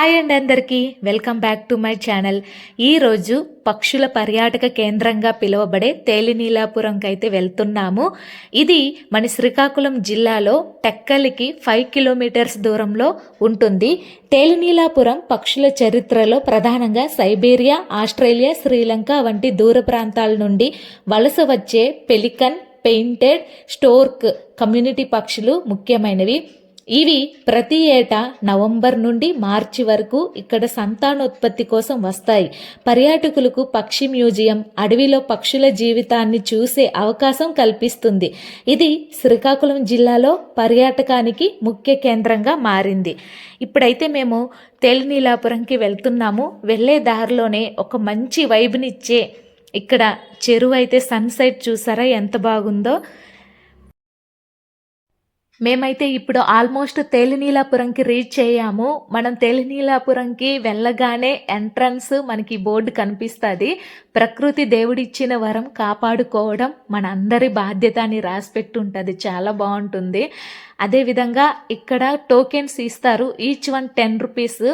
Hi అండి అందరికీ welcome back to my channel. ఈరోజు పక్షుల పర్యాటక కేంద్రంగా పిలువబడే తేలినీలాపురంకి అయితే వెళ్తున్నాము. ఇది మన శ్రీకాకుళం జిల్లాలో టెక్కలికి 5 కిలోమీటర్స్ దూరంలో ఉంటుంది. తేలినీలాపురం పక్షుల చరిత్రలో ప్రధానంగా సైబీరియా, ఆస్ట్రేలియా, శ్రీలంక వంటి దూర ప్రాంతాల నుండి వలస వచ్చే పెలికన్, పెయింటెడ్, స్టోర్క్ కమ్యూనిటీ పక్షులు ముఖ్యమైనవి. ఇవి ప్రతి ఏటా నవంబర్ నుండి మార్చి వరకు ఇక్కడ సంతానోత్పత్తి కోసం వస్తాయి. పర్యాటకులకు పక్షి మ్యూజియం, అడవిలో పక్షుల జీవితాన్ని చూసే అవకాశం కల్పిస్తుంది. ఇది శ్రీకాకుళం జిల్లాలో పర్యాటకానికి ముఖ్య కేంద్రంగా మారింది. ఇప్పుడైతే మేము తేలినీలాపురంకి వెళ్తున్నాము. వెళ్ళే దారిలోనే ఒక మంచి వైబ్నిచ్చే ఇక్కడ చెరువు అయితే సన్సెట్ చూసారా ఎంత బాగుందో. మేమైతే ఇప్పుడు ఆల్మోస్ట్ తేలినీలాపురంకి రీచ్ అయ్యాము. మనం తేలినీలాపురంకి వెళ్ళగానే ఎంట్రన్స్ మనకి బోర్డు కనిపిస్తుంది. ప్రకృతి దేవుడిచ్చిన వరం కాపాడుకోవడం మన అందరి బాధ్యత అని రాసిపెట్టి ఉంటుంది. చాలా బాగుంటుంది. అదేవిధంగా ఇక్కడ టోకెన్స్ ఇస్తారు. Each one 10 rupees.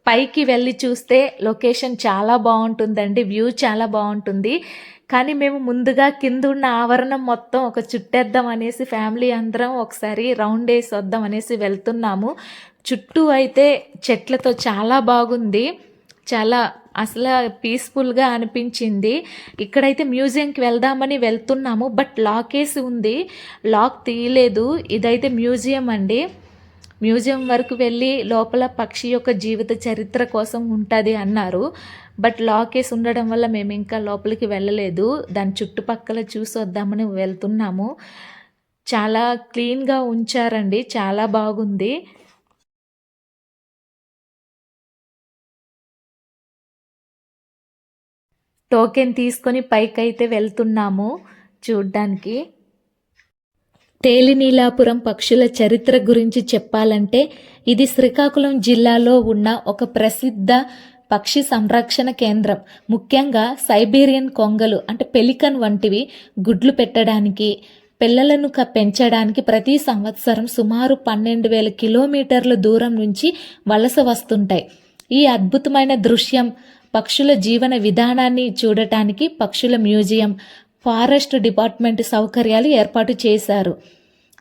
పైకి వెళ్ళి చూస్తే లొకేషన్ చాలా బాగుంటుందండి. వ్యూ చాలా బాగుంటుంది. కానీ మేము ముందుగా కింద ఉన్న ఆవరణం మొత్తం ఒక చుట్టేద్దాం అనేసి ఫ్యామిలీ అందరం ఒకసారి రౌండ్ వేసి వద్దాం అనేసి వెళ్తున్నాము. చుట్టూ అయితే చెట్లతో చాలా బాగుంది. చాలా అసలు పీస్ఫుల్గా అనిపించింది. ఇక్కడైతే మ్యూజియంకి వెళ్దామని వెళ్తున్నాము. బట్ లాక్ వేసి ఉంది. లాక్ తీయలేదు. ఇదైతే మ్యూజియం అండి. మ్యూజియం వరకు వెళ్ళి లోపల పక్షి యొక్క జీవిత చరిత్ర కోసం ఉంటుంది అన్నారు. బట్ లాకేసి ఉండడం వల్ల మేము ఇంకా లోపలికి వెళ్ళలేదు. దాని చుట్టుపక్కల చూసి వద్దామని వెళ్తున్నాము. చాలా క్లీన్గా ఉంచారండి. చాలా బాగుంది. టోకెన్ తీసుకొని పైకైతే వెళ్తున్నాము చూడ్డానికి. తేలినీలాపురం పక్షుల చరిత్ర గురించి చెప్పాలంటే ఇది శ్రీకాకుళం జిల్లాలో ఉన్న ఒక ప్రసిద్ధ పక్షి సంరక్షణ కేంద్రం. ముఖ్యంగా సైబీరియన్ కొంగలు అంటే పెలికన్ వంటివి గుడ్లు పెట్టడానికి, పిల్లలను పెంచడానికి ప్రతి సంవత్సరం సుమారు 12,000 కిలోమీటర్ల దూరం నుంచి వలస వస్తుంటాయి. ఈ అద్భుతమైన దృశ్యం, పక్షుల జీవన విధానాన్ని చూడటానికి పక్షుల మ్యూజియం, ఫారెస్ట్ డిపార్ట్మెంట్ సౌకర్యాలు ఏర్పాటు చేశారు.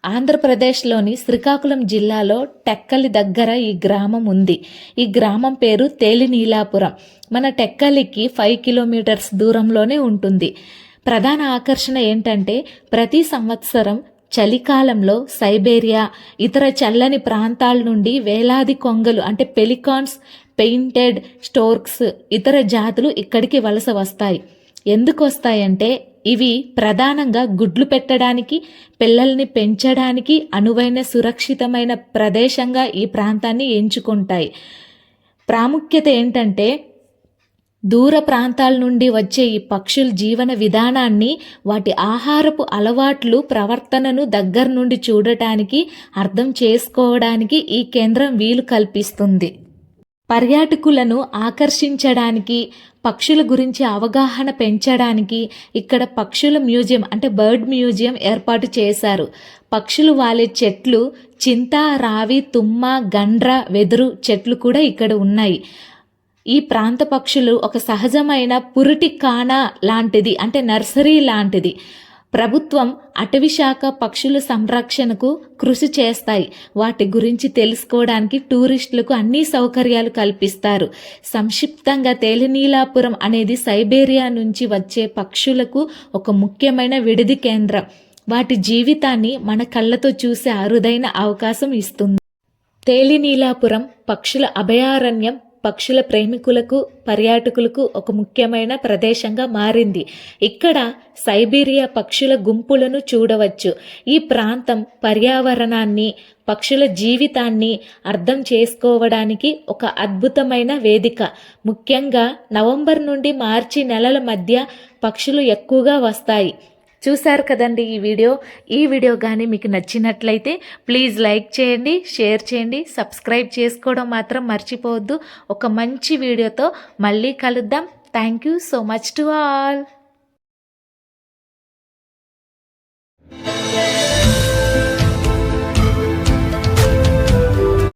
ఆంధ్రప్రదేశ్లోని శ్రీకాకుళం జిల్లాలో టెక్కలి దగ్గర ఈ గ్రామం ఉంది. ఈ గ్రామం పేరు తేలినీలాపురం. మన టెక్కలికి 5 కిలోమీటర్స్ దూరంలోనే ఉంటుంది. ప్రధాన ఆకర్షణ ఏంటంటే ప్రతి సంవత్సరం చలికాలంలో సైబేరియా, ఇతర చల్లని ప్రాంతాల నుండి వేలాది కొంగలు అంటే పెలికాన్స్, పెయింటెడ్, స్టోర్క్స్ ఇతర జాతులు ఇక్కడికి వలస వస్తాయి. ఎందుకు వస్తాయంటే ఇవి ప్రధానంగా గుడ్లు పెట్టడానికి, పిల్లల్ని పెంచడానికి అనువైన సురక్షితమైన ప్రదేశంగా ఈ ప్రాంతాన్ని ఎంచుకుంటాయి. ప్రాముఖ్యత ఏంటంటే దూర ప్రాంతాల నుండి వచ్చే ఈ పక్షుల జీవన విధానాన్ని, వాటి ఆహారపు అలవాట్లు, ప్రవర్తనను దగ్గర నుండి చూడటానికి, అర్థం చేసుకోవడానికి ఈ కేంద్రం వీలు కల్పిస్తుంది. పర్యాటకులను ఆకర్షించడానికి, పక్షుల గురించి అవగాహన పెంచడానికి ఇక్కడ పక్షుల మ్యూజియం అంటే బర్డ్ మ్యూజియం ఏర్పాటు చేశారు. పక్షులు వాలే చెట్లు చింత, రావి, తుమ్మ, గండ్ర, వెదురు చెట్లు కూడా ఇక్కడ ఉన్నాయి. ఈ ప్రాంత పక్షులు ఒక సహజమైన పురిటి కాన లాంటిది అంటే నర్సరీ లాంటిది. ప్రభుత్వం, అటవీ శాఖ పక్షుల సంరక్షణకు కృషి చేస్తాయి. వాటి గురించి తెలుసుకోవడానికి టూరిస్టులకు అన్ని సౌకర్యాలు కల్పిస్తారు. సంక్షిప్తంగా తేలినీలాపురం అనేది సైబేరియా నుంచి వచ్చే పక్షులకు ఒక ముఖ్యమైన విడిది కేంద్రం. వాటి జీవితాన్ని మన కళ్ళతో చూసే అరుదైన అవకాశం ఇస్తుంది. తేలినీలాపురం పక్షుల అభయారణ్యం పక్షుల ప్రేమికులకు, పర్యాటకులకు ఒక ముఖ్యమైన ప్రదేశంగా మారింది. ఇక్కడ సైబీరియా పక్షుల గుంపులను చూడవచ్చు. ఈ ప్రాంతం పర్యావరణాన్ని, పక్షుల జీవితాన్ని అర్థం చేసుకోవడానికి ఒక అద్భుతమైన వేదిక. ముఖ్యంగా నవంబర్ నుండి మార్చి నెలల మధ్య పక్షులు ఎక్కువగా వస్తాయి. చూశారు కదండి ఈ వీడియో కానీ మీకు నచ్చినట్లయితే ప్లీజ్ లైక్ చేయండి, షేర్ చేయండి, సబ్స్క్రైబ్ చేసుకోవడం మాత్రం మర్చిపోవద్దు. ఒక మంచి వీడియోతో మళ్ళీ కలుద్దాం. Thank you so much to all.